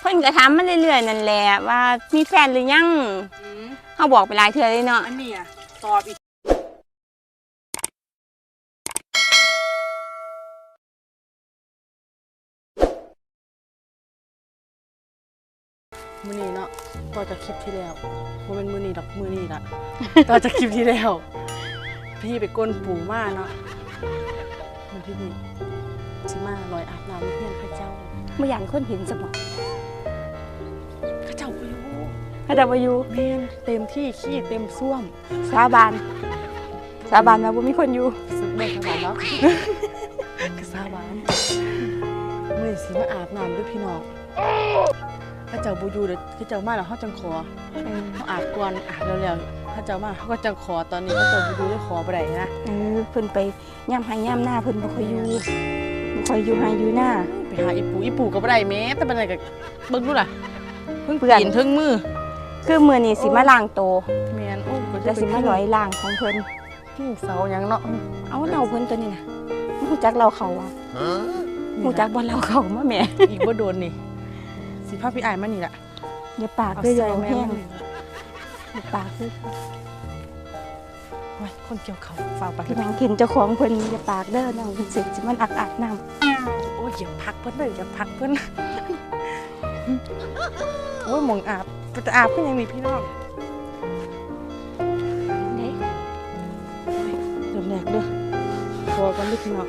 เพิ่นก็ถามมาเรื่อยๆนั่นแหละว่ามีแฟนหรือยังเขาบอกไปหลายเทื่อเลยเนาะอันนี้ตอบอีกมือนี้เนาะต่อจากคลิปที่แล้วมันเป็นมือนี้ดอกมือนี้ละต่อจากคลิปที่แล้วพี่ไปก้นปูมาเนาะมันที่นี่ชิมาลอยอาบน้ำเพียงข้าเจ้า บ่อยากคนเห็นซะบ่ ข้าเจ้าไปอยู่ เขาจะบ่อยู่ แม่นเต็มที่ขี้เต็มส้วม สาบานว่าบ่มีคนอยู่ สุดเด็กขนาดแล้วกระซาบานมือสิมาอาบน้ำด้วยพี่น้องข้าเจ้าบูยูเดี๋ยวข้าเจ้ามาแล้วเขาจังขอเขาอาบก่อนอาบเร็วๆข้าเจ้ามาเขาก็จังขอตอนนี้ข้าเจ้าบูยูได้ขอไปไหนนะ เพิ่นไปย่ำให้ย่ำหน้าเพิ่นบ่ค่อยอยู่ให้อยู่หน้า ไปหาอีปูก็บ่ได้แม้แต่เป็นอะไรกับเบิ่งดูล่ะเพิ่ง เปื้อน กินเพิ่งมือ คือมื้อนี้สิมาล้างโต แม่นโอ้ก็ แล้วสิมาร้อยล้างของเพิ่น ที่เสาหยังเนาะ เอาเราเพิ่นตัวนี้น่ะฮู้จักเราเขาอ่ะฮู้จักบ่เราเขามาแม่ อีกบ่โดนนี่สิพาพี่อายมานี่ล่ะ อย่าปากเด้ออย่าเอาแห้งอย่าปากเด้อ ไว้คนเกี่ยวเขาฝากไป พี่น้องเห็นเจ้าของเพิ่นอย่าปากเด้อน้องเพิ่นสิมันอักน้ำ โอ้ยอย่าพักเพิ่นเลยอย่าพักเพิ่นโอ้ยหมองอาบจะอาบเพิ่นยังนี่พี่น้อง เด้ เริ่มแรกเด้อขอกันเด้อพี่น้อง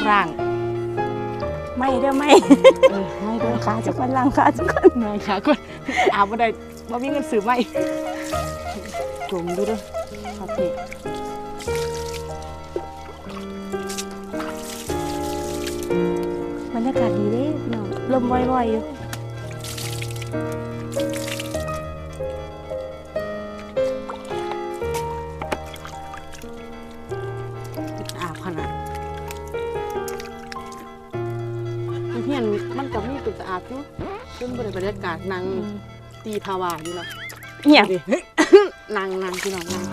ร่าง ไม่เด้อไม่ ไม่ เด้ เด้ อ อ ขาจักคนล้างขาจักคน นายขาก่อนอาบบ่ได้บ่มีเงินซื้อใหม่จุ่มดูเด้อครับพี่ บรรยากาศดีเด้พี่น้องลมว่อยๆอยู่ อาบขนาดเฮียนมันก็มีเป็นสะอาดอยู่จนบรรยากาศนางตีภาวะอยู่เนาะ เหี่ย ดินางพี่น้องนาง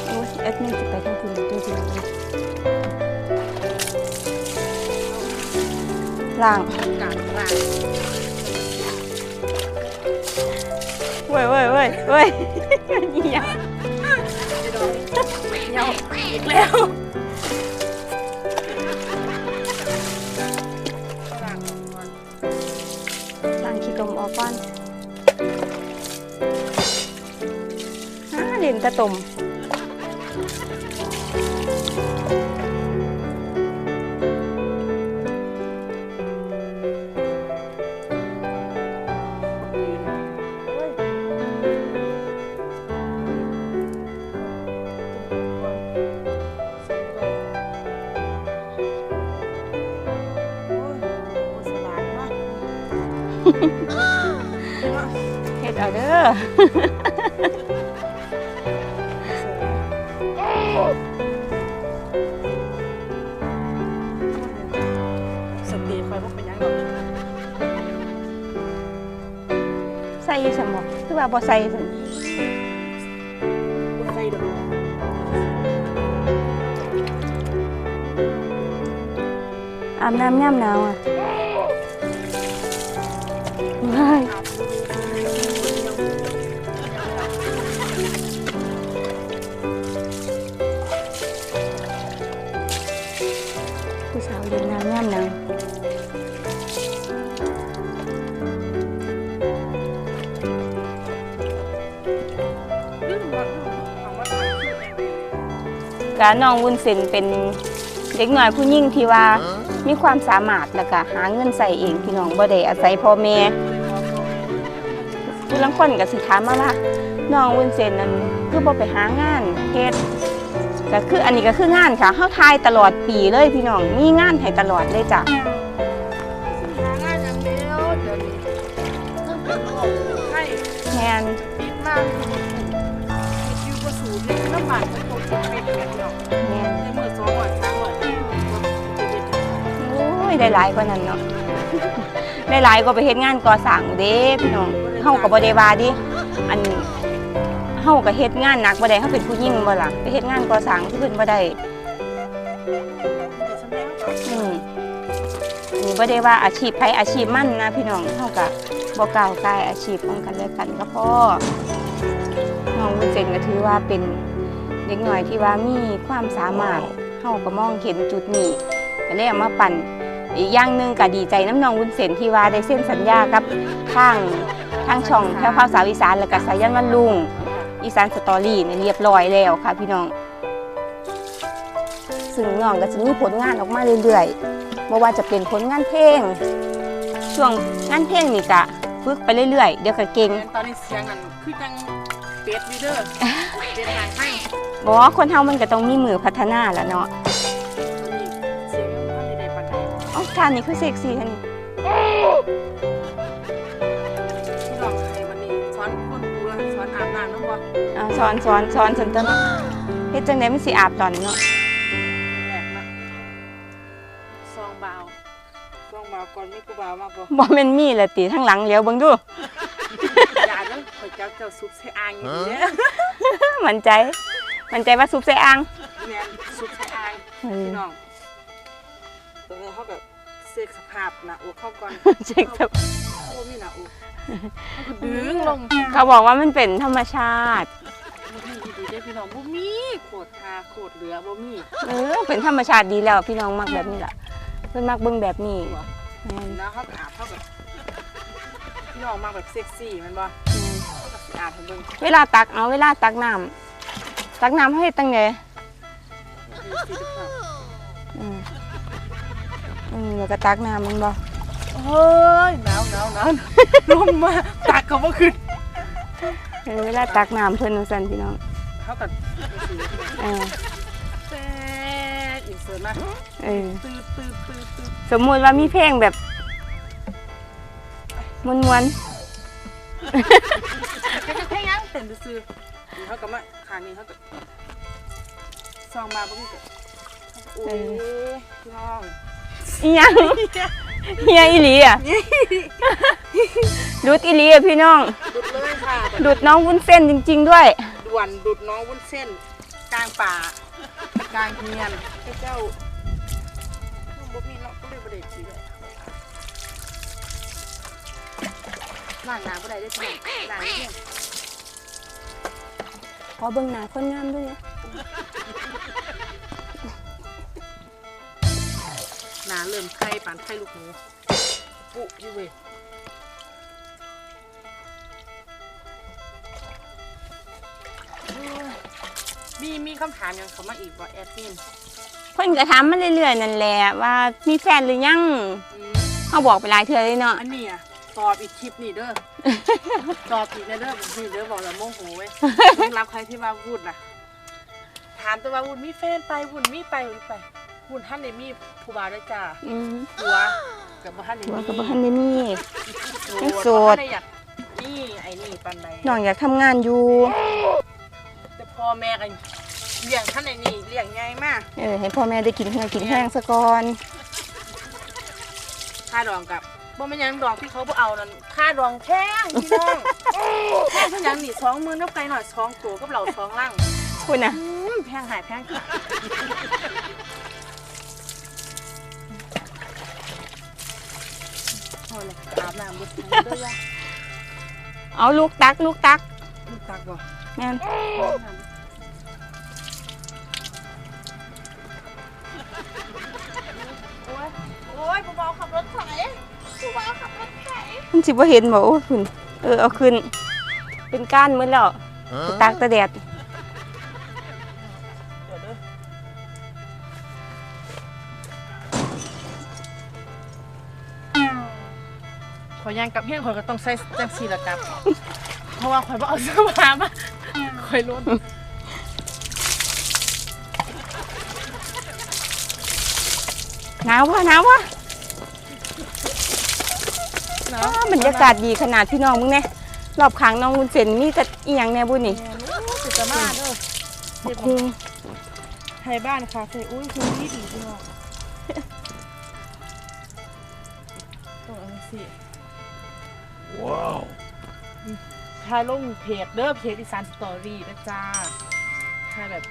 โอ้ยแอดมินสิไปทางคุณด้วยพี่น้องล้าง การร่าง เว้ยเหี่ย เงาอีกแล้ว ล้างขี้ตมออกก่อนเล่นตะตมเฮ็ดเอาเด้อ สติคอยพวกเป็นยังหรอก ใส่สมองคือว่าบ่ใส่ซั่น ใส่ดอก อาบน้ำย่ำหนาวอ่ะว้ายผู้สาวเล่นน้ำย่ำหนาวกะน้องวุ้นเส้นเป็นเด็กน้อยผู้หญิงที่ว่ามีความสามารถแล้วก็หาเงินใส่เองพี่น้องบ่ได้อาศัยพ่อแม่ผู้ลางคนก็สิถามมาว่าน้องวุ้นเส้นนั้นคือบ่ไปหางานเฮ็ดก็คืออันนี้ก็คืองานค่ะเฮาทายตลอดปีเลยพี่น้องมีงานให้ตลอดเลยจ้ะ หางานอย่างเดียวเดี๋ยวนี้ต้องเป็นโรคไข้ แทน ปิดมากมีคิวประสูติในน้ำมันมันตกปิดกันหรอก แม่น ในมือสองวันสามวัน โอ้ยได้หลายกว่านั้นเนาะ ได้หลายก็ไปเฮ็ดงานก่อสร้างเด้พี่น้องเฮาก็บ่ได้ว่าดิอันเฮาก็เฮ็ดงานหนักบ่ได้เฮาเป็นผู้หญิงบ่ล่ะไปเฮ็ดงานก่อสร้างที่เพิ่นบ่ได้อืม นี่บ่ได้ว่าอาชีพไผอาชีพมันนะพี่น้องเฮาก็บ่ก้าวก่ายอาชีพของกันและกันก็พอน้องวุ้นเส้นก็ถือว่าเป็นเด็กน้อยที่ว่ามีความสามารถเฮาก็มองเห็นจุดนี้ก็เลยเอามาปั่นอีกอย่างหนึงก็ดีใจน้ำน้องวุ้นเส้นที่ว่าได้เซ็นสัญญากับทางช่องแพรวพราวสาวอีสานแล้วก็สายันวันลุงอีสานสตอรี่นี่เรียบร้อยแล้วค่ะพี่น้องซึ่งน้องก็จะมีผลงานออกมาเรื่อยๆบ่ว่าจะเป็นผลงานเพลงช่วงงานเพลงนี่ก็ฝึกไปเรื่อยๆเดี๋ยวก็เก่ง ตอนนี้เสียงนั่นคือจังเป็ดอยู่เด้อเป็นหางให้ บอกว่าคนเฮามันก็ต้องมีมือพัฒนาแหละเนาะ นี่เสียงมันได้ปานใด อ๋อท่านี้คือเซ็กซี่ท่านี้ พี่น้องให้วันนี้สอนคนกูแล้วสอนอาบน้ำนำบ่ สอนจนต้นเฮ็ดจังได๋มันสิอาบตอนเนาะ แรกนะซองบาวก่อนมีกูบาวมากบ่ บ่แม่นมีละติทั้งหลังเลี้ยวเบิ่งดู อย่าเด้อข่อยเจ้าซุปใส่อ่างอยู่เด้อ มั่นใจว่าซุปใส่อ่าง แม่นซุปใส่อ่างพี่น้องตรงนี้เขาแบบเซ็กสภาพหน้าอกเข้าก่อน เช็คสภาพ โอ้มีหน้าอกมันก็ดึงลง เขาบอกว่ามันเป็นธรรมชาติ บ่มีดีๆเด้อพี่น้องบ่มีโคตรทาโคตรเหลือบ่มี เป็นธรรมชาติดีแล้วพี่น้องมักแบบนี้ล่ะเพิ่นมักเบิ่งแบบนี้แม่น แล้วเขาก็อาบเขาแบบพี่น้องมาแบบเซ็กซี่แมันบ่เขาก็สิอาบให้เบิ่ง เวลาตักน้ำให้ตั้งแต่ ดีสิทุกคน แล้วก็ตักน้ำมันบ่ เฮ้ยหนาวลมมาตักก็บ่ขึ้น เวลาตักน้ำเพิ่นว่าซั่นพี่น้อง เขาก็สิ เออ แซ่อินเสิร์ตมา ตื้อ สมมุติว่ามีเพลงแบบมวน ก็แค่ยังเต้นซื่อๆนี่เขาก็มาข้างนี้เขาก็ซองมาบ่มีก็โอ้ยพี่น้อง ๆอีหยังเฮียอีหลีอ่ะดูดอีหลีอ่ะพี่น้อง ดุดเลยค่ะ ดูดน้องวุ้นเส้นจริงๆด้วย ด่วนดุดน้องวุ้นเส้นกลางป่ากลางเฮียนเจ้าบ่มีเนาะก็เลยบ่ได้สิเลยล้างน้ำบ่ได้เด้อพี่น้องล้างเพียง ขอเบิ่งหน้าคนงามด้วยนะ หนาเริ่มไข่ปานไข่ลูกหมูปุ๊อยู่เว้ยมีคำถามยังเขามาอีกว่าแอดมิน เพิ่นก็ถามมาเรื่อยๆนั่นแหละว่ามีแฟนหรือยังเฮาบอกไปหลายเทื่อเลยเนาะ อันนี้อ่ะตอบอีกคลิปนี่เด้อ ตอบอีกนะเด้อพี่เด้อบอกแล้วโมโหเว้ยต้องรับใครที่มาพูดนะถามตัวว่าวุ้นมีแฟนไปวุ้นมีไปวุ้นท่านได้มีผู้บ่าวด้วยจ้าหัวกับบ่ท่านได้ ว่า มี ก็บ่ทันได้มี ยังโสด บ่ทันไอยากนี่ไอ้นี่ปันใด น้องอยากทำงานอยู่ แต่พ่อแม่กันเลี้ยงท่านไอ้นี่เลี้ยงไงมาก ให้พ่อแม่ได้กินเหือกินแห้งซะก่อน ค่าดองกับบ่แม่นหยังดอกที่เขาบ่เอานั่นค่าดองแพงพี่น้องแพงเท่าหยังนี่20,000กับไก่หน่อย2ตัวกับเหล่า2ลัง คุณน่ะ แพงหายแพงค่ะพอเลยอาบน้ำบุษเด้อยะ เอาลูกตัก ลูกตักบ่ แม่น โอ้ยเบาๆขับรถไถเบาๆขับรถไถ มันสิบ่เห็นบ่โอ้คุณเอาขึ้น เป็นก้านหมดแล้วไปตากตะแดด เดี๋ยวเด้อขอยางกับเฮียนข่อยก็ต้องใส่จังซี่ละครับ เพราะว่าข่อยบ่เอาเสื้อผ้ามาข่อยล้น หนาววะบรรยากาศดีขนาดพี่น้องมึงแน่รอบข้างน้องวุ้นเส้นมีแต่อีหยังแน่บุญนี่ สิจะมาเด้อ บักคุง ไทยบ้านคาเฟ่อุ้ยคือดีพี่น้องต้องเอาสิว้าวถ่ายลงเพจเด้อเพจอีสานสตอรี่นะจ้าถ่ายแบบ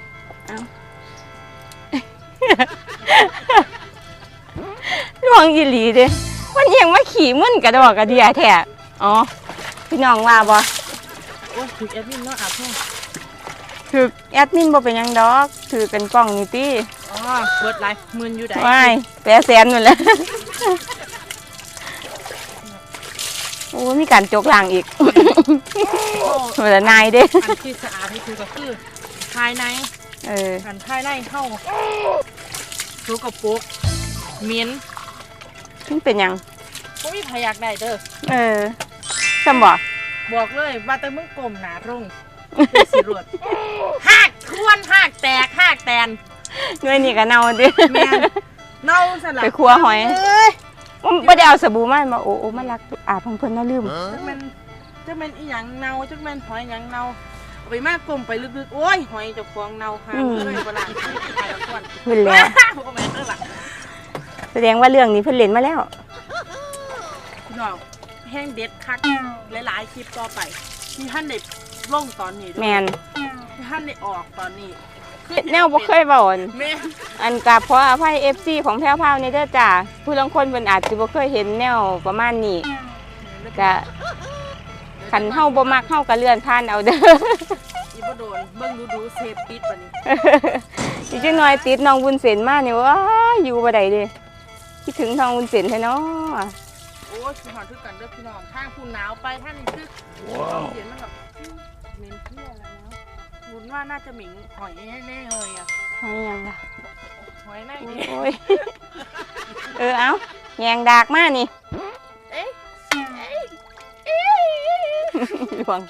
รว องอีหลีเด้มันยังมาขี่มึนกระดอกกระเดียแท้อ๋อพี่น้องว่าบ่ โอ้ยถึงแอดมินเนาะอาบแห้ง ถือแอดมินบ่เป็นหยังดอกถือเป็นกล้องนี่ติ อ๋อเบิดไลฟ์หมื่นอยู่ได้ ว้าย800,000นั่นแหละโอ้มีการจกล่างอีกโหละนายเด้ อันที่สะอาดนี่คือก็คือภายใน กันภายในเข้าสกปรกเหม็น มันเป็นหยัง บ่มีใครอยากได้เด้อ จำบ่ บอกเลยว่าแต่มึงกลมหนาลงเป็นสิรวดหักทวนหักแตกหักแตน เงินนี่ก็เน่าดิ แม่นเน่าสลับ ไปครัวหอย เอ้ย บ่ได้เอาสบู่มาโอ้มันรักอาบของเพิ่นน่าลืม จักแม่นอีหยังเน่าจักแม่นหอยหยังเน่าเอาไปมากกลมไปลึกๆโอ้ยหอยเจ้าของเน่าหาเลยบ่ล้างหอยไปแล้วก่อน เพิ่นแล้ว บ่แม่นเด้อล่ะ แสดงว่าเรื่องนี้เพิ่นเล่นมาแล้ว พี่น้องแห้งเด็ดคักหลายๆคลิปต่อไปที่ท่านได้ลงตอนนี้ด้วย แม่น ที่ท่านได้ออกตอนนี้ แนวบ่เคยเว้าอั่น แม่น อันกะเพราะอภัย FC ของแพรวพราวนี่เด้อจ้าผู้ลางคนเพิ่นอาจสิบ่เคยเห็นแนวประมาณนี้ก็คันเฮาบ่มักเฮาก็เลื่อนผ่านเอาเด้อ อีบ่โดนเบิ่งดูเซฟปิดบัดนี้ อีกจังหน่อยติดน้องวุ้นเส้นมานี่ว้าอยู่บ่ได้เด้คิดถึงน้องวุ้นเส้นแท้เนาะ โอ้ยสิหอนคือกันเด้อพี่น้องทางผู้หนาวไปท่านนี่คือเสียงมันแบบเหม็นเที่ยแล้วนะวุ้นว่าน่าจะหมิงหอยแน่ๆเลยอ่ะ หอยหยังล่ะ หอยใน โอ้ นี่ ย เอาแยงดากมานี่ เอ๊ะ หลวง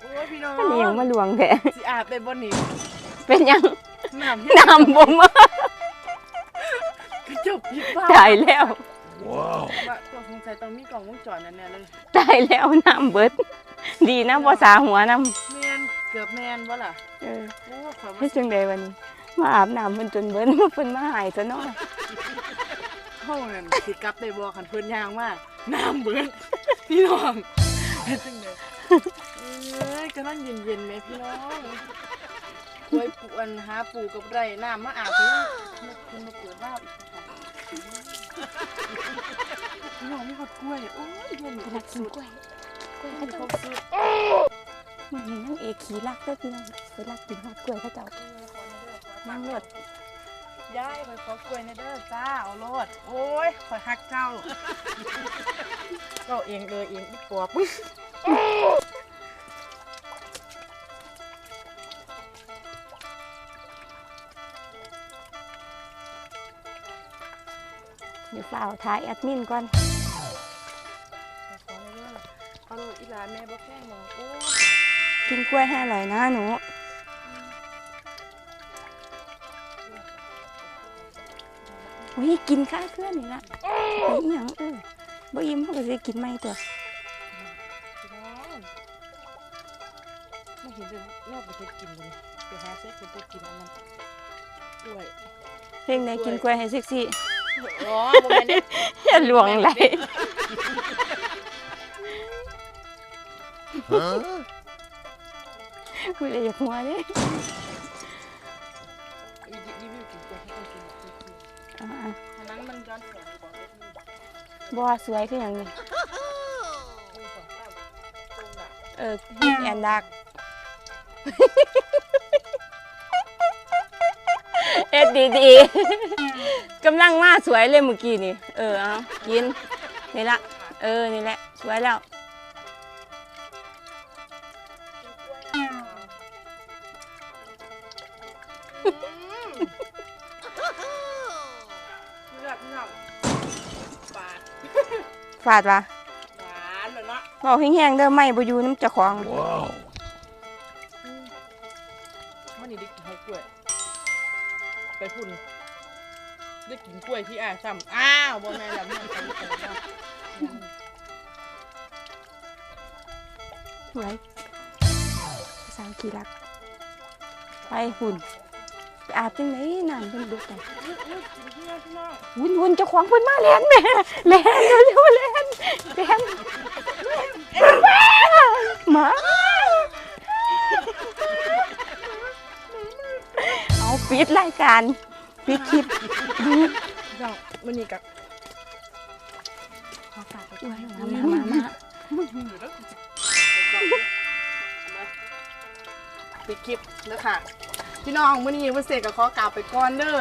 โอ้ยพี่น้อง อันนี้ยังมาหลวงแท้ สิอาบไปบ่นี่ เป็นหยัง น้ำ น้ำบ่มา คือจบผิดบ้า ตายแล้ว ว่าตัวสงสัยต้องมีกล่องวงจรแน่ๆเลย ตายแล้วน้ำเบิด ดีนะบ่สาหัวน้ แมนเกือบแมนบ่ล่ะ ำเออ โอ้ข่อย เฮ็ ว่า ดจังไดวันนี้ มาอาบน้ำเพิ่นจนเบิดมาเพิ่นมาหายซะเนาะ เฮานั่นสิกลับได้บ่คันเพิ่นย่างว่าน้ำเบิดพี่น้องเฮ็ดจังได๋เอ้ยกำลังเย็นๆแม่พี่น้องกล้วยปูอันหาปูกับไรน้ำมาอาบเพิ่นคุณมาเปิดบ้าวอีกพี่น้องมีฮอดกล้วยโอ้ยเย็น รักกินกล้วยกล้วย ให้ เขา เขา เจ้า ซื้อ มันเห็นนางเอกขี้รักเด้อพี่น้องไปรักกินฮอดกล้วยเขาเจ้านั่งรถ ยายไปขอกล้วยในเด้อจ้าเอาโลดโอ้ยข่อยฮักเจ้าเจ้าเองเลยเองอีปอบ เดี๋ยวฝ้าวถ่ายแอดมินก่อน เอาโลดอีหลานแม่บ่แพงหรอกโอ้ย กินกล้วยให้อร่อยนะหนูอุ้ยกินข้าวเพื่อนนี่ละไปอีหยังบ่อิ่มเขาก็สิกินไม่ตัว พี่น้องไม่เห็นเลยแม่ไปเฮ็ดกินเลยไปหาเซ็กไปกินอันนั้นกล้วย เพลงไหนกินกล้วยให้เซ็กซี่ อ๋อบ่แม่นเด้ อย่าหลวงไหลคุยเลยอยากหัวเลย รีวิวกินกล้วยให้คนกินอ่า อันนั้นมันย้อนแสงของเอ็ดนี่ บ่สวยคืออย่างนี้ มีสองตั้มตรงน่ะ ฮิตแอนดักเอ็ดดีๆกำลังมาสวยเลยเมื่อกี้นี่เอากินนี่ละนี่แหละสวยแล้ว เลือกปาด ฟาดวะ หวานเลยเนาะ บอกแห้งๆเด้อไม่บ่อยู่น้ำเจ้าของ วันนี้ได้กินกล้วยไปพุ่นได้กินกล้วยที่อ้ายซ้ำอ้าวบ่แม่นแล้วมันไปแล้ว สวยภาษาอังกฤษรักไปหุ่นไปอาบจังไหนน้ำเพิ่นดุแต่หุ่นเจ้าของเพิ่นมาแล่นแม่แล่นเร็วๆแล่นมาเอาปิดรายการปิดคลิป มื้อนี้ก็ขอฝากไปด้วย มา ปิดคลิปเด้อค่ะพี่น้องมื้อนี้วันเสกก็ขอกล่าวไปก่อนเด้อ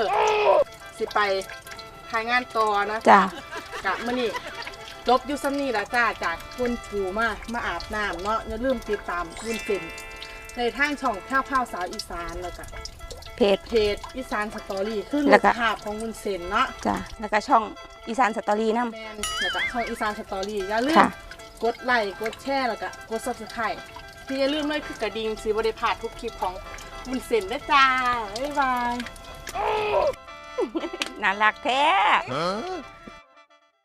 สิไปถ่ายงานต่อนะ จ้ะ กะมื้อนี้จบอยู่ซ้ำนี้ละจ้าจากคุณปู่มาอาบน้ำเนาะอย่าลืมติดตามวุ้นเส้นในทางช่องข้าวสาวอีสานแล้วก็ เพจ เพจอีสานสตอรี่คือรู แล้ว ป ก็ ภาพของวุ้นเส้นเนาะ จ้ะแล้วก็ช่องอีสานสตอรี่นำ แมนแล้วก็ช่องอีสานสตอรี่อย่าลืม ค่ะ กดไลค์กดแชร์แล้วก็กด Subscribe ที่อย่าลืมเลยคือกระดิ่งสิบ่ได้พลาดทุกคลิปของวุ้นเส้นเด้อจ้าบ๊ายบาย น่ารักแท้ Huh?